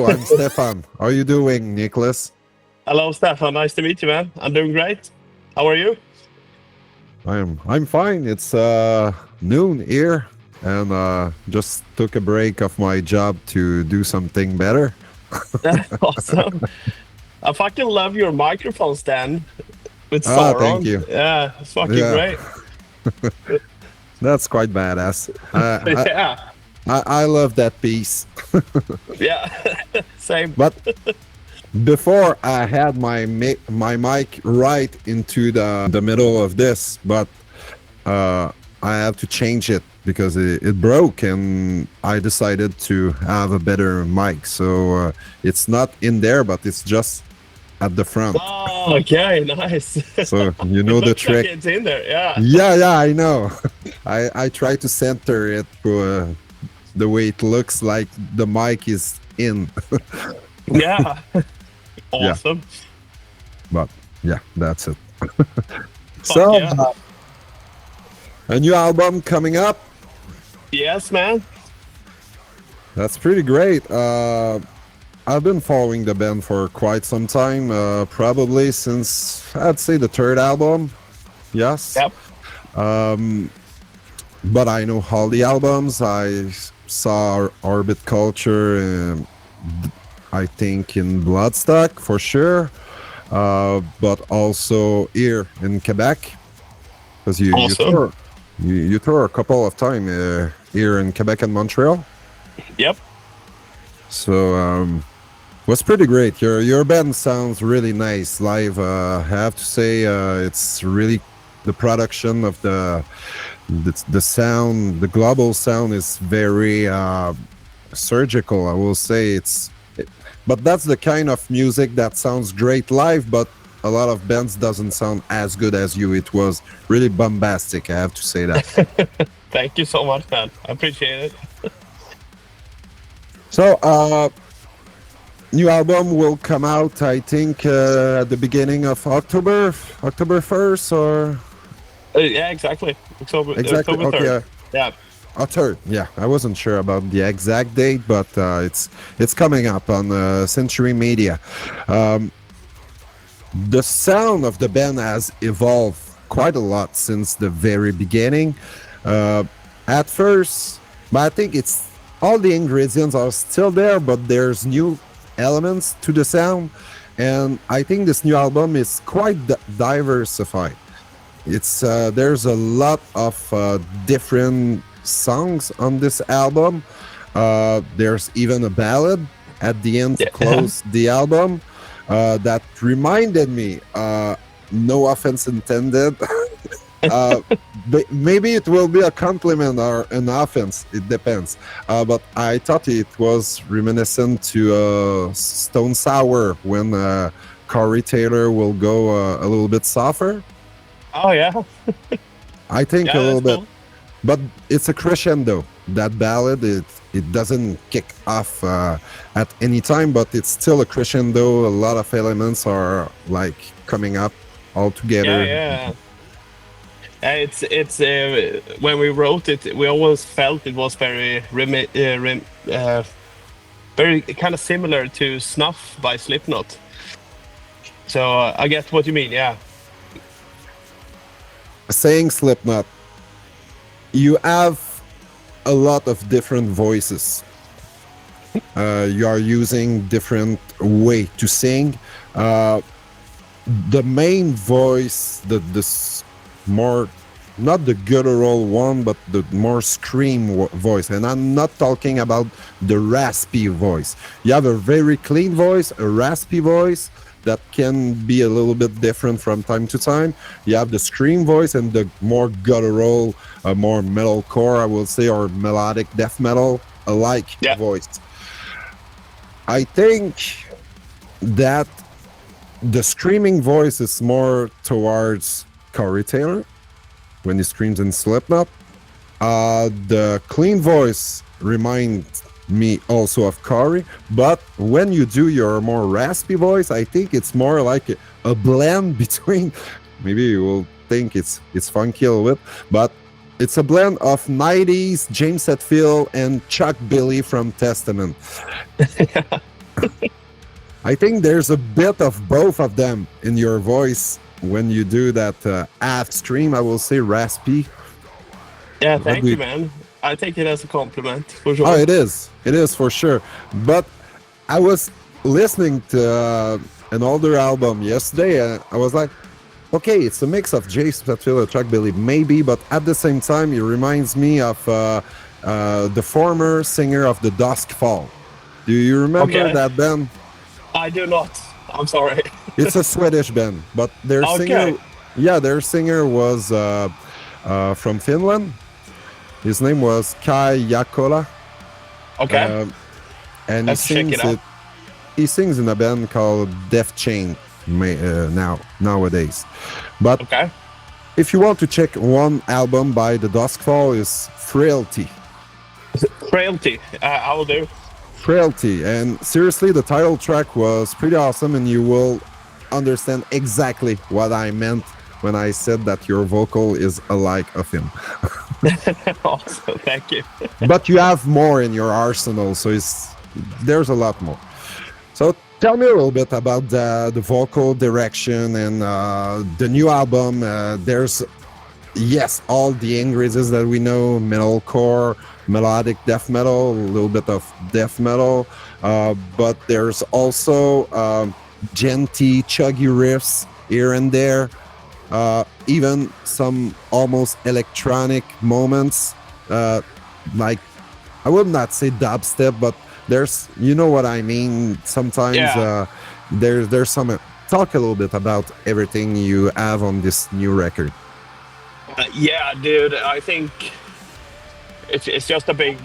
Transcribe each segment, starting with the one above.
I'm Stefan. How are you doing, Niklas? Hello, Stefan. Nice to meet you, man. I'm doing great. How are you? I'm fine. It's noon here, and just took a break of my job to do something better. Awesome. I fucking love your microphone stand with Ah, Star thank on. you. Yeah, it's fucking Yeah, great. that's quite badass. Yeah, I love that piece. yeah. Same. But before I had my mic right into the middle of this, but uh, I have to change it because it broke, and I decided to have a better mic. So it's not in there, but it's just at the front. Oh, okay, nice. So you It know the looks like trick. it's in there. Yeah, Yeah, I know. I try to center it the way it looks like the mic is in. yeah. Yeah, Awesome. but yeah, that's it. Fuck So yeah. a new album coming up. Yes, man. That's pretty great. I've been following the band for quite some time, probably since I'd say the third album. Yes. Yep. Um, but I know all the albums. I saw Orbit Culture, I think in Bloodstock for sure, but also here in Quebec, because Awesome. you tour a couple of times here in Quebec and Montreal. Yep. So was pretty great. Your band sounds really nice live. I have to say, it's really the production of the sound, the global sound is very surgical. I will say but that's the kind of music that sounds great live. But a lot of bands doesn't sound as good as you. It was really bombastic. I have to say that. Thank you so much, man. I appreciate it. So new album will come out, I think, at the beginning of October 1st, or Yeah, exactly. exactly. October Okay, 3rd. Yeah. third. Yeah, I wasn't sure about the exact date, but it's coming up on Century Media. Um, the sound of the band has evolved quite a lot since the very beginning. Uh, at first, but I think it's all the ingredients are still there, but there's new elements to the sound, and I think this new album is quite diversified. It's there's a lot of different songs on this album. There's even a ballad at the end to Yeah. close the album that reminded me. No offense intended. uh, Maybe it will be a compliment or an offense. It depends. But I thought it was reminiscent to Stone Sour when Corey Taylor will go a little bit softer. Oh, yeah. I think a Yeah, little that's bit, cool. but it's a crescendo. That ballad, it doesn't kick off at any time, but it's still a crescendo. A lot of elements are like coming up all Yeah, together. yeah. It's when we wrote it, we always felt it was very kind of similar to Snuff by Slipknot. So I get what you mean. Yeah. Saying Slipknot, you have a lot of different voices. You are using different way to sing. The main voice, more, not the guttural one, but the more scream voice. And I'm not talking about the raspy voice. You have a very clean voice, a raspy voice that can be a little bit different from time to time. You have the scream voice and the more guttural, more metalcore, I will say, or melodic death metal alike Yeah. voice. I think that the screaming voice is more towards Corey Taylor when he screams in Slipknot. The clean voice reminds me also of Corey, but when you do your more raspy voice, I think it's more like a blend between. Maybe you will think it's funky a little bit, but it's a blend of 90s James Hetfield and Chuck Billy from Testament. I think there's a bit of both of them in your voice when you do that half stream. I will say raspy. Yeah, What thank do you, you? man. I take it as a compliment for Oh, sure. it is. It is for sure. But I was listening to an older album yesterday, and I was like, okay, it's a mix of Jay Spatula, Chuck Billy, maybe, but at the same time, it reminds me of the former singer of the Dusk Fall. Do you remember Okay, that band? I do not. I'm sorry. It's a Swedish band, but their singer, Okay, yeah, their singer was from Finland. His name was Kai Jakola, okay. um, and Have to check it out. he sings in a band called Death Chain nowadays. But Okay. if you want to check one album by the Duskfall, is Frailty. Frailty. I will do. Frailty, and seriously, the title track was pretty awesome, and you will understand exactly what I meant when I said that your vocal is alike of him. Awesome. Thank you. But you have more in your arsenal, so there's a lot more. So tell me a little bit about the vocal direction and the new album. There's, yes, all the ingredients that we know: metalcore, melodic death metal, a little bit of death metal, but there's also genty, chuggy riffs here and there. Even some almost electronic moments, like I would not say dubstep, but there's, you know what I mean. Sometimes Yeah. there's some. Talk a little bit about everything you have on this new record. Yeah, dude. I think it's just a big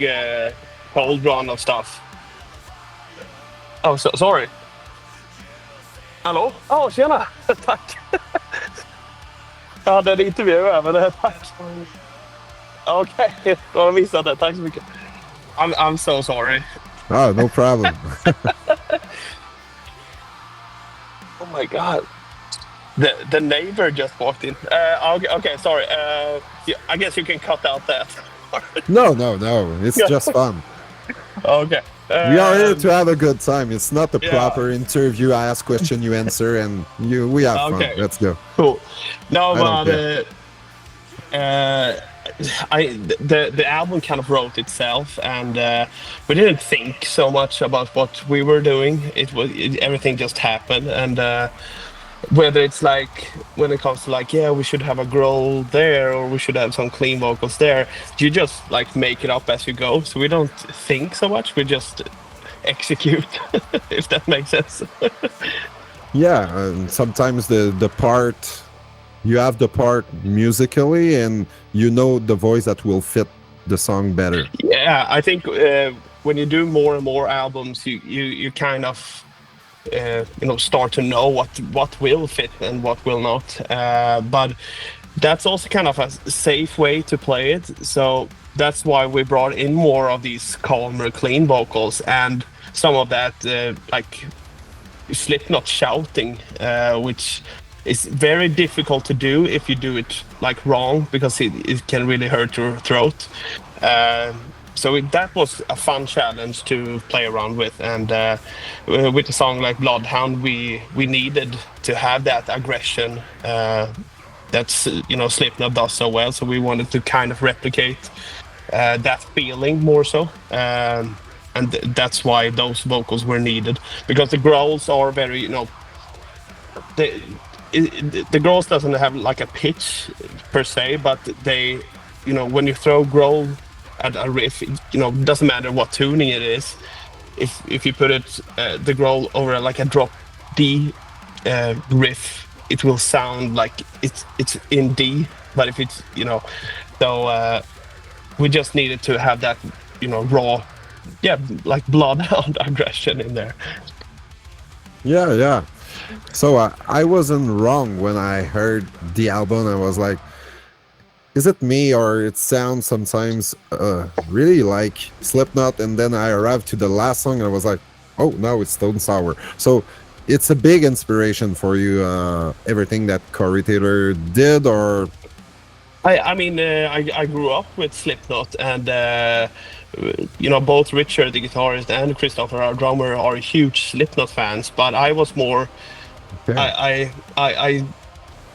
cold run of stuff. Oh, so, sorry. Hallå? Ja, tjena! Tack! Jag hade en intervju här, men tack. Okej, då har jag missat det. Tack så mycket. I'm so sorry. Oh, no problem. Oh my god. The neighbor just walked in. Okay, sorry. I guess you can cut out that. No. It's just fun. Okay. We are here to have a good time. It's not a yeah. proper interview. I ask question, you answer, and we have fun. Okay. Let's go. Cool. No, I don't but the album kind of wrote itself, and we didn't think so much about what we were doing. Everything just happened, and whether it's like when it comes to like, yeah, we should have a growl there, or we should have some clean vocals there, you just like make it up as you go. So we don't think so much, we just execute. If that makes sense. Yeah, and sometimes the part, you have the part musically, and you know the voice that will fit the song better. Yeah, I think when you do more and more albums, you kind of start to know what will fit and what will not. But that's also kind of a safe way to play it. So that's why we brought in more of these calmer, clean vocals, and some of that like Slipknot shouting, which is very difficult to do if you do it like wrong, because it can really hurt your throat. So that was a fun challenge to play around with, and with a song like Bloodhound, we needed to have that aggression that's Slipknot does so well. So we wanted to kind of replicate that feeling more so, and that's why those vocals were needed, because the growls are very the growls doesn't have like a pitch per se, but they when you throw growl at a riff, it doesn't matter what tuning it is. If you put it the growl over like a drop D riff, it will sound like it's in D. But if it's so we just needed to have that raw, like bloodhound aggression in there. Yeah. So I wasn't wrong when I heard the album. I was like, is it me, or it sounds sometimes really like Slipknot? And then I arrived to the last song and I was like, oh, now it's Stone Sour. So it's a big inspiration for you, everything that Corey Taylor did, or I grew up with Slipknot, and both Richard, the guitarist, and Christopher, our drummer, are huge Slipknot fans. But I was more, Okay.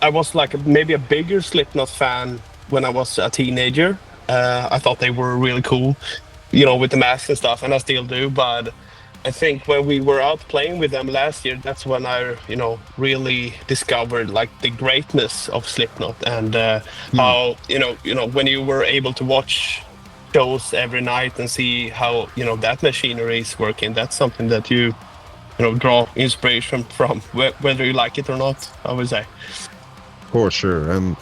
I was like maybe a bigger Slipknot fan when I was a teenager. I thought they were really cool, with the mask and stuff, and I still do. But I think when we were out playing with them last year, that's when I, really discovered like the greatness of Slipknot, and Hmm. how, when you were able to watch shows every night and see how, that machinery is working. That's something that you draw inspiration from, whether you like it or not, I would say. For sure. And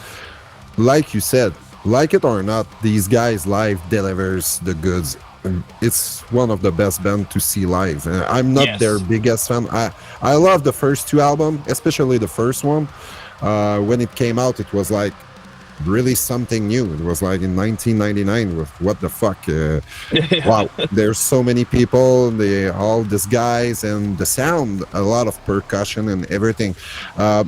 like you said, like it or not, these guys live delivers the goods. And it's one of the best bands to see live. I'm not their Yes. biggest fan. I love the first two albums, especially the first one. When it came out, it was like really something new. It was like in 1999 with what the fuck. Yeah. Wow, there's so many people, they all these guys, and the sound, a lot of percussion and everything. Uh,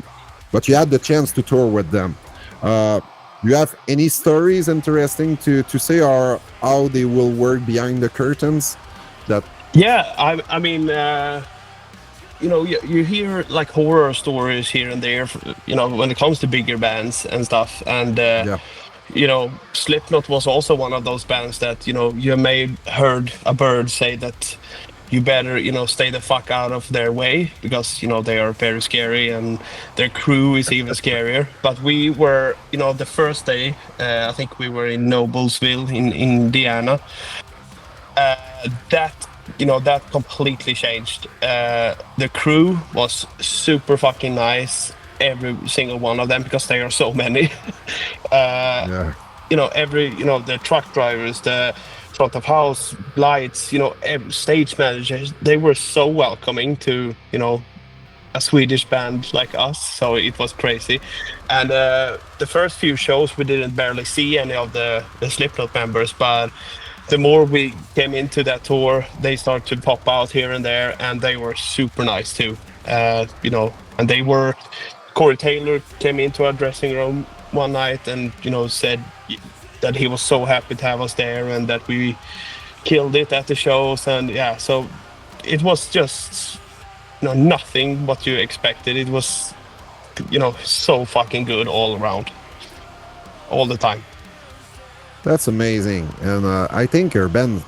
but you had the chance to tour with them. Uh, you have any stories interesting to say, or how they will work behind the curtains? That Yeah, you hear like horror stories here and there, when it comes to bigger bands and stuff. And yeah, Slipknot was also one of those bands that, you may heard a bird say that you better, stay the fuck out of their way, because, they are very scary, and their crew is even scarier. But we were, the first day, I think we were in Noblesville in Indiana. That completely changed. The crew was super fucking nice, every single one of them, because there are so many. uh, yeah, the truck drivers, the front of house lights, stage managers, they were so welcoming to, a Swedish band like us. So it was crazy. And the first few shows, we didn't barely see any of the Slipknot members, but the more we came into that tour, they started to pop out here and there, and they were super nice too. And they were. Corey Taylor came into our dressing room one night and, said that he was so happy to have us there, and that we killed it at the shows. And yeah, so it was just, nothing what you expected. It was, so fucking good all around, all the time. that's amazing. And I think your band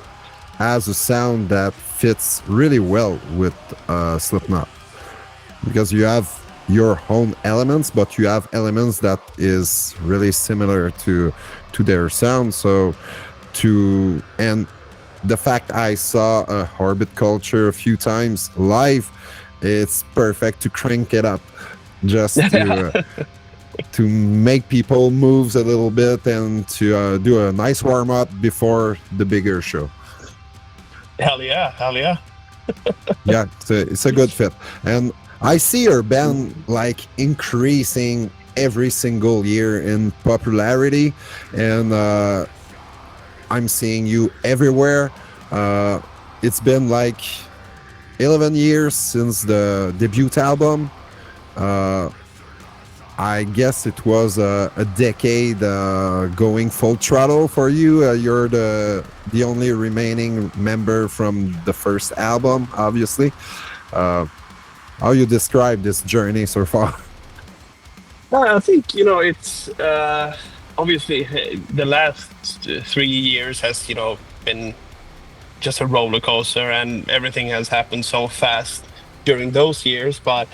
has a sound that fits really well with Slipknot, because you have your own elements, but you have elements that is really similar to their sound. So to and the fact I saw a Orbit Culture a few times live, it's perfect to crank it up, just to make people move a little bit, and to do a nice warm up before the bigger show. Hell yeah, hell yeah. Yeah, it's a good fit. And I see your band like increasing every single year in popularity, and I'm seeing you everywhere. uh, it's been like 11 years since the debut album. uh, I guess it was a decade going full throttle for you. You're the only remaining member from the first album, obviously. uh, how you describe this journey so far? Well, I think, it's obviously the last 3 years has, been just a roller coaster, and everything has happened so fast during those years. But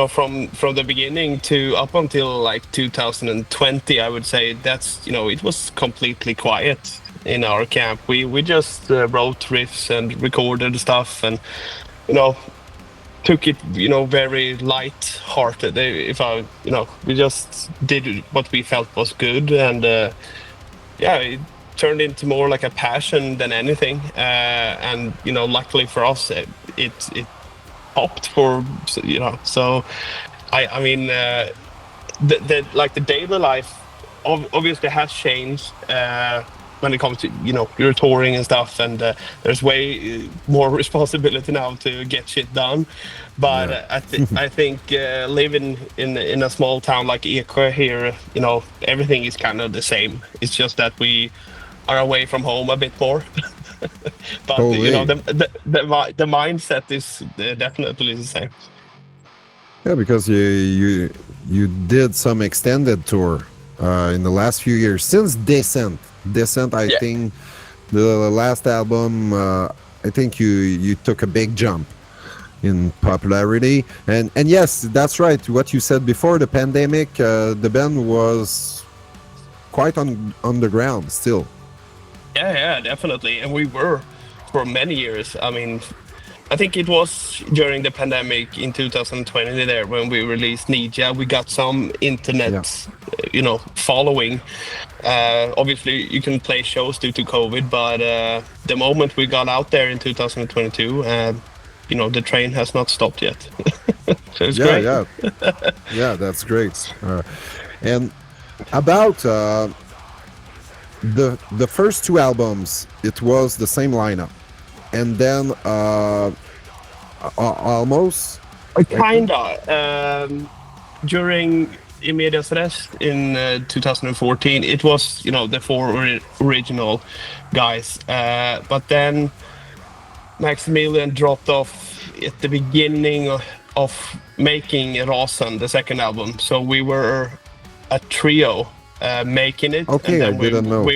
from the beginning to up until like 2020, I would say that's, it was completely quiet in our camp. We just wrote riffs and recorded stuff, and you know took it, very light-hearted. If I, we just did what we felt was good, and yeah, it turned into more like a passion than anything. And luckily for us, it popped for, So I mean, the like the daily life obviously has changed, when it comes to you're touring and stuff, and there's way more responsibility now to get shit done. But Yeah. I think living in a small town like Eksjö here, everything is kind of the same. It's just that we are away from home a bit more. But Totally. the mindset is definitely the same. Yeah, because you did some extended tour in the last few years since Descent. Descent, I Yeah. think the last album. I think you took a big jump in popularity, and yes, that's right. What you said before the pandemic, the band was quite on underground still. Yeah, definitely. And we were for many years. I mean, I think it was during the pandemic in 2020 there when we released Ninja. We got some Yeah, internet, following. Obviously, you can play shows due to COVID, but the moment we got out there in 2022, the train has not stopped yet. So it's yeah, great. yeah, yeah. That's great. And about the first two albums, it was the same lineup, and then almost, I think. Kinda. During Immediate Rest in 2014, it was the four original guys, but then Maximilian dropped off at the beginning of making Rasen, the second album. So we were a trio making it, and Okay, I then didn't know.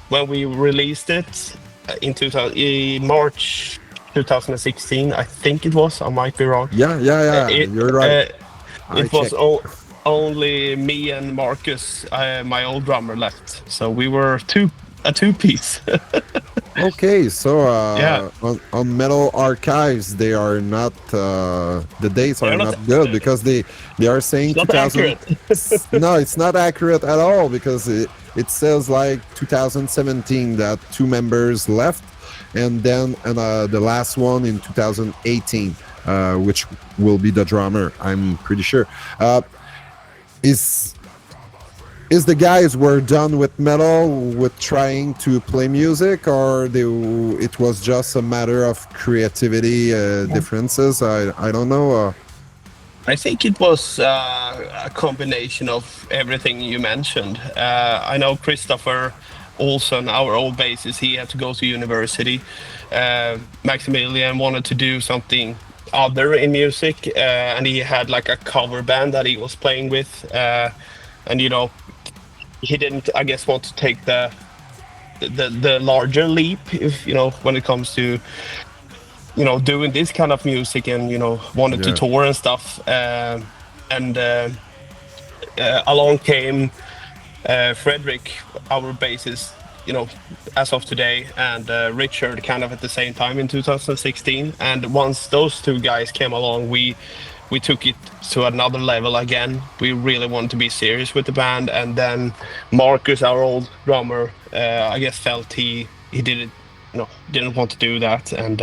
when we released it in March 2016, I think it was. I might be wrong. Yeah, yeah, yeah. It You're right. I it was checked. only me and Marcus, my old drummer, left. So we were a two piece. Okay, so Yeah, on Metal Archives, they are not the dates are they're not. not good because they are saying It's not 2000. accurate. No, it's not accurate at all because it says like 2017 that two members left, and then the last one in 2018, which will be the drummer. I'm pretty sure. Is is the guys were done with metal with trying to play music, or it was just a matter of creativity differences? I don't know. I think it was a combination of everything you mentioned. I know Christopher Olson, our old bassist, he had to go to university. Maximilian wanted to do something other in music, and he had like a cover band that he was playing with. And he didn't, I guess, want to take the larger leap, if when it comes to doing this kind of music, and wanted to Yeah, tour and stuff. And along came Frederick, our bassist, as of today, and Richard kind of at the same time in 2016. And once those two guys came along, we took it to another level again. We really wanted to be serious with the band, and then Marcus, our old drummer, I guess felt he didn't didn't want to do that, and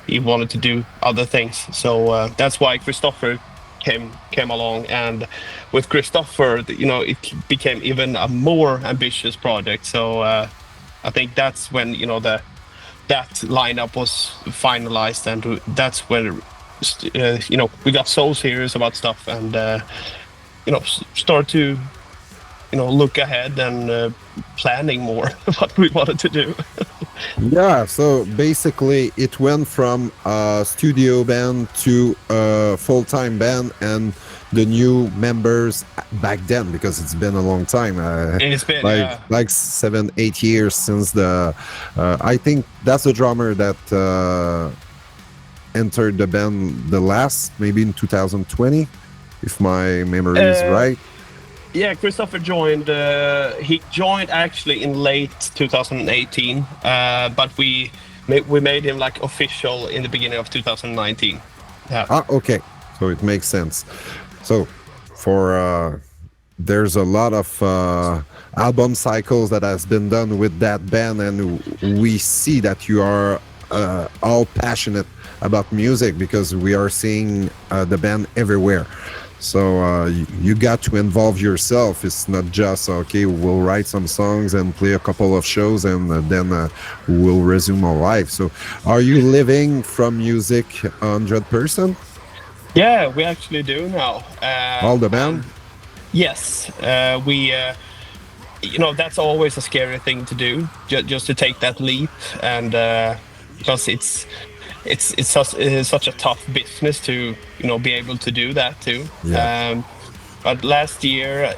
he wanted to do other things. So that's why Christopher came along, and with Christopher, it became even a more ambitious project. So I think that's when that lineup was finalized, and that's when we got so serious about stuff, and start to look ahead and planning more what we wanted to do. yeah. So basically, it went from a studio band to a full-time band, and the new members back then, because it's been a long time, It's been like 7 8 years since the. I think that's the drummer that entered the band the last, maybe in 2020, if my memory is uh, right. yeah, Christopher joined. He joined actually in late 2018, but we made him like official in the beginning of 2019. Yeah. Ah, okay, so it makes sense. So for there's a lot of album cycles that has been done with that band, and we see that you are all passionate about music because we are seeing the band everywhere. So you got to involve yourself. It's not just okay. We'll write some songs and play a couple of shows, and then we'll resume our life. So, are you living from music 100%? Yeah, we actually do now. All the band? And yes, we that's always a scary thing to do, just to take that leap, and because it's such a tough business to be able to do that too. Yeah, But last year,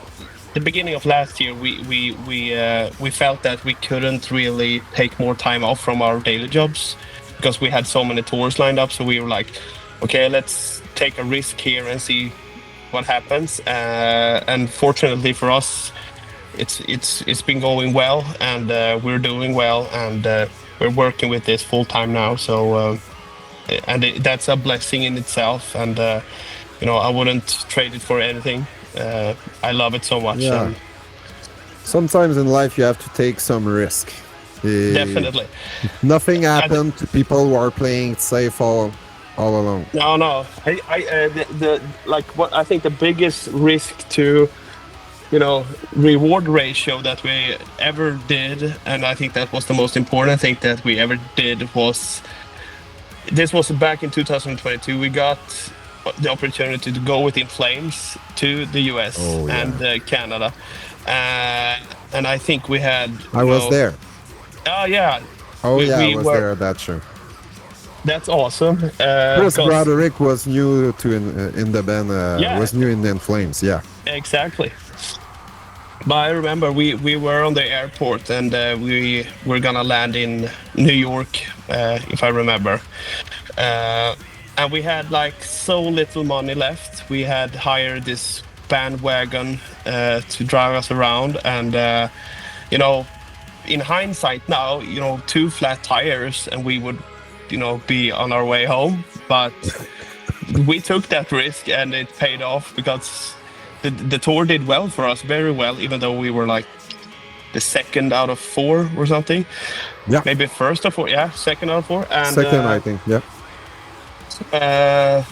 the beginning of last year, we felt that we couldn't really take more time off from our daily jobs because we had so many tours lined up. So we were like, okay, let's take a risk here and see what happens. And fortunately for us, it's been going well, and we're doing well, and we're working with this full time now. So that's a blessing in itself, and I wouldn't trade it for anything. I love it so much, yeah. and Sometimes in life you have to take some risk. Eh, definitely. Nothing And happened to people who are playing it safe all along. no, no, the like what I think the biggest risk to reward ratio that we ever did, and I think that was the most important thing that we ever did, was this was back in 2022. We got the opportunity to go with In Flames to the US Oh and yeah, Canada, and I think we had I was there. oh yeah, Oh yeah, I we was were. there at that show. That's awesome. Chris Because Broderick was new to in the band. yeah, Was new in the Flames. Yeah. exactly. But I remember we were on the airport, and we were gonna land in New York, if I remember. And we had like so little money left. We had hired this bandwagon to drive us around, and you know, in hindsight now, two flat tires, and we would, be on our way home. But we took that risk, and it paid off because the tour did well for us, very well, even though we were like the second out of four or something, Yeah. maybe first of four, yeah, second out of four, and Second, I think. Yeah. uh,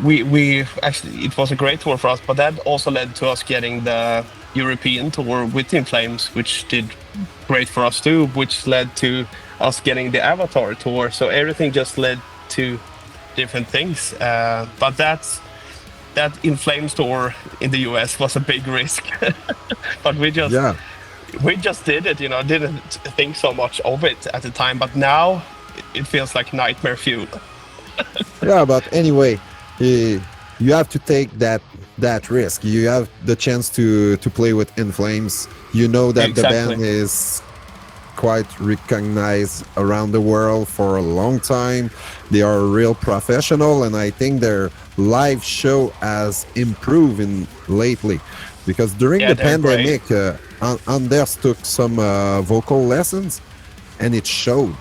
we actually, it was a great tour for us, but that also led to us getting the European tour with In Flames, which did great for us too, which led to us getting the Avatar tour. So everything just led to different things. But that In Flames tour in the US was a big risk, but Yeah. we just did it. Didn't think so much of it at the time, but now it feels like nightmare fuel. Yeah. But anyway, you have to take that risk. You have the chance to play with In Flames. You know that the Exactly. band is quite recognized around the world for a long time. They are a real professional, and I think their live show has improved in lately. Because during Yeah, the they're great. pandemic, Anders took some vocal lessons, and it showed.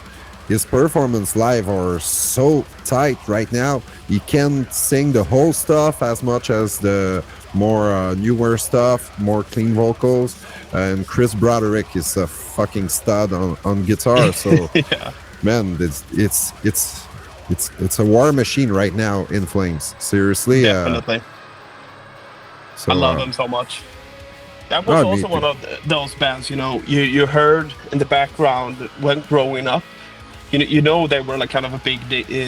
His performance live are so tight right now. He can't sing the whole stuff as much as the more newer stuff, more clean vocals. And Chris Broderick is a fucking stud on guitar. So Yeah, man, it's a war machine right now in Flames. Seriously. definitely. I So love them so much. That was oh, me also too. one of those bands, you heard in the background when growing up. They were like kind of a big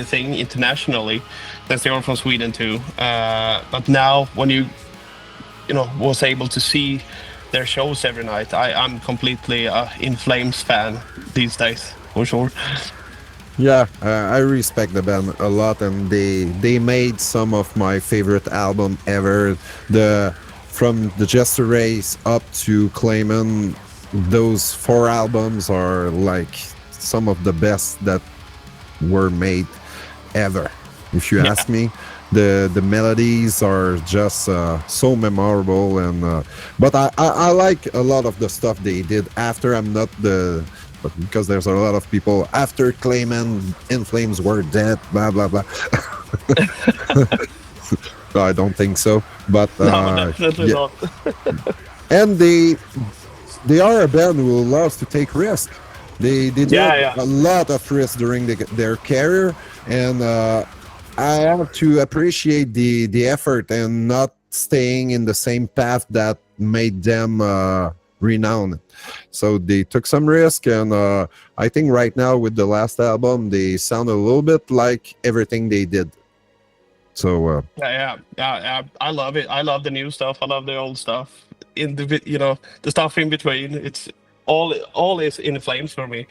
thing internationally, since they are from Sweden too. But now, when you was able to see their shows every night, I'm completely a In Flames fan these days, for sure. Yeah, I respect the band a lot, and they made some of my favorite album ever. The From the Jester Race up to Clayman, those four albums are like some of the best that were made ever. If you Yeah, ask me, the melodies are just so memorable, and but I like a lot of the stuff they did after. I'm not the but because there's a lot of people after Clayman In Flames were dead, blah blah blah. I don't think so, but no, definitely yeah, not. and they are a band who loves to take risks. They Yeah, did yeah, a lot of risks during their career, and I have to appreciate the effort and not staying in the same path that made them renowned. So they took some risk, and I think right now with the last album, they sound a little bit like everything they did. So Yeah. I love it. I love the new stuff. I love the old stuff. In the the stuff in between. It's all is in flames for me.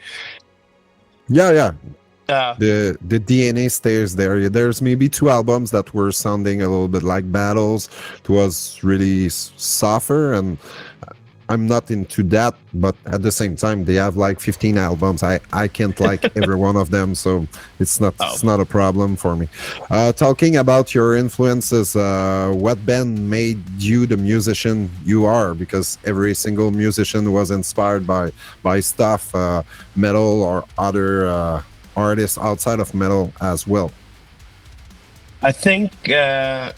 yeah, Yeah. the DNA stays there. There's maybe two albums that were sounding a little bit like battles. It was really softer, and I'm not into that. But at the same time, they have like 15 albums. I can't like every one of them, so it's not a problem for me. Talking about your influences, what band made you the musician you are? Because every single musician was inspired by stuff, metal or other artists outside of metal as well. I think it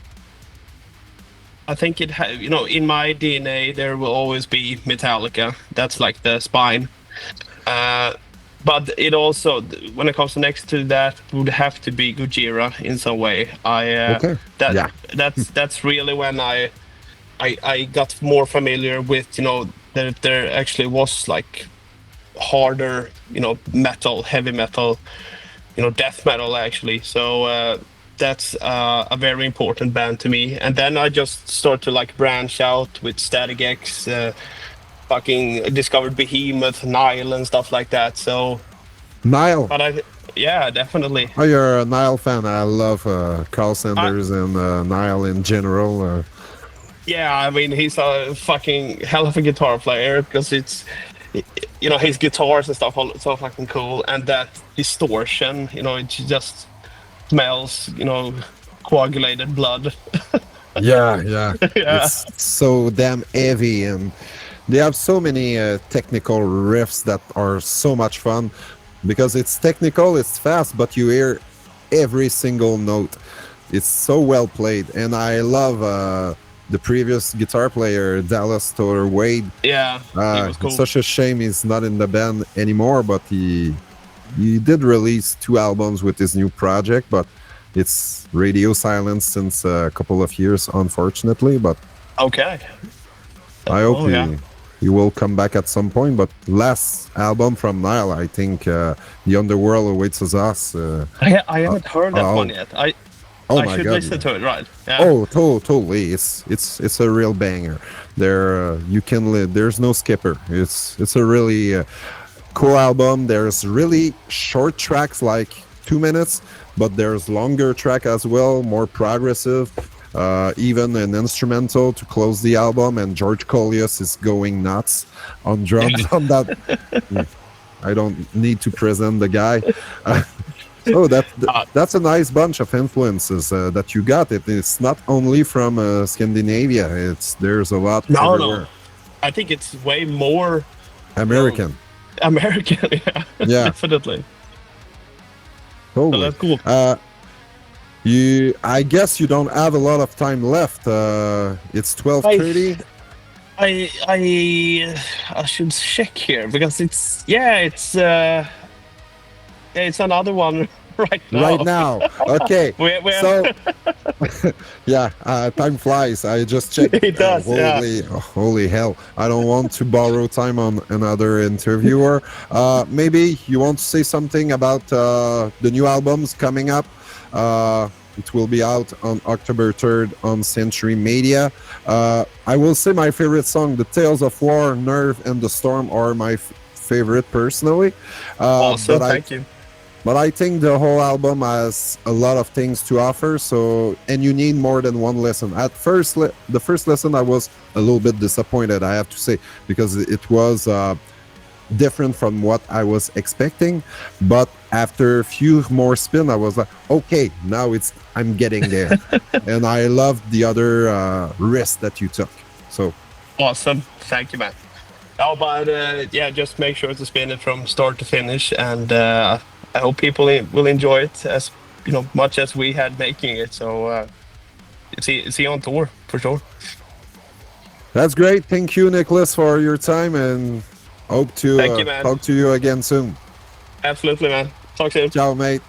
in my DNA there will always be Metallica. That's like the spine. But it also, when it comes to next to that, would have to be Gojira in some way. Okay. Yeah. That's really when I got more familiar with that there actually was like harder metal, heavy metal, death metal actually. So that's a very important band to me. And then I just start to like branch out with Static X, fucking discovered Behemoth, Nile, and stuff like that. So, Nile. but yeah, definitely. Oh, you're a Nile fan. I love Carl Sanders and Nile in general. Yeah, I mean he's a fucking hell of a guitar player because it's his guitars and stuff are so fucking cool, and that distortion, it just smells, coagulated blood. Yeah. Yeah. It's so damn heavy, and they have so many technical riffs that are so much fun because it's technical, it's fast, but you hear every single note. It's so well played, and I love the previous guitar player, Dallas Toler Wade. Yeah, he was cool. It's such a shame he's not in the band anymore, but he did release 2 albums with his new project, but it's radio silence since a couple of years, unfortunately. But okay, I hope he will come back at some point. But last album from Nile, I think The Underworld Awaits Us. I haven't heard that one yet. I my should God, listen to it, right? Yeah. Oh, totally! It's a real banger. There, you can there's no skipper. It's a really cool album. There's really short tracks, like 2 minutes, but there's longer track as well, more progressive. Even an instrumental to close the album, and George Colius is going nuts on drums on that. I don't need to present the guy. Oh, that's a nice bunch of influences that you got. It's not only from Scandinavia. There's a lot everywhere. No. I think it's way more American. American, yeah. Definitely. Totally. So that's cool. I guess you don't have a lot of time left. It's 12:30. I should check here because it's another one right now. Right now. Okay. So time flies. I just checked. It does. Holy hell. I don't want to borrow time on another interviewer. Maybe you want to say something about the new albums coming up. It will be out on October 3rd on Century Media. I will say my favorite song, The Tales of War, Nerve, and the Storm, are my favorite personally. Awesome, thank you. But I think the whole album has a lot of things to offer. And you need more than one listen. At first, the first listen, I was a little bit disappointed, I have to say, because it was different from what I was expecting. But after a few more spin, I was like, okay, now I'm getting there. And I loved the other risks that you took. So awesome, thank you, man. Oh, but just make sure to spin it from start to finish, and I hope people will enjoy it as much as we had making it. So see you on tour for sure. That's great. Thank you, Niklas, for your time, and hope to talk to you again soon. Absolutely, man. Talk soon. Ciao, mate.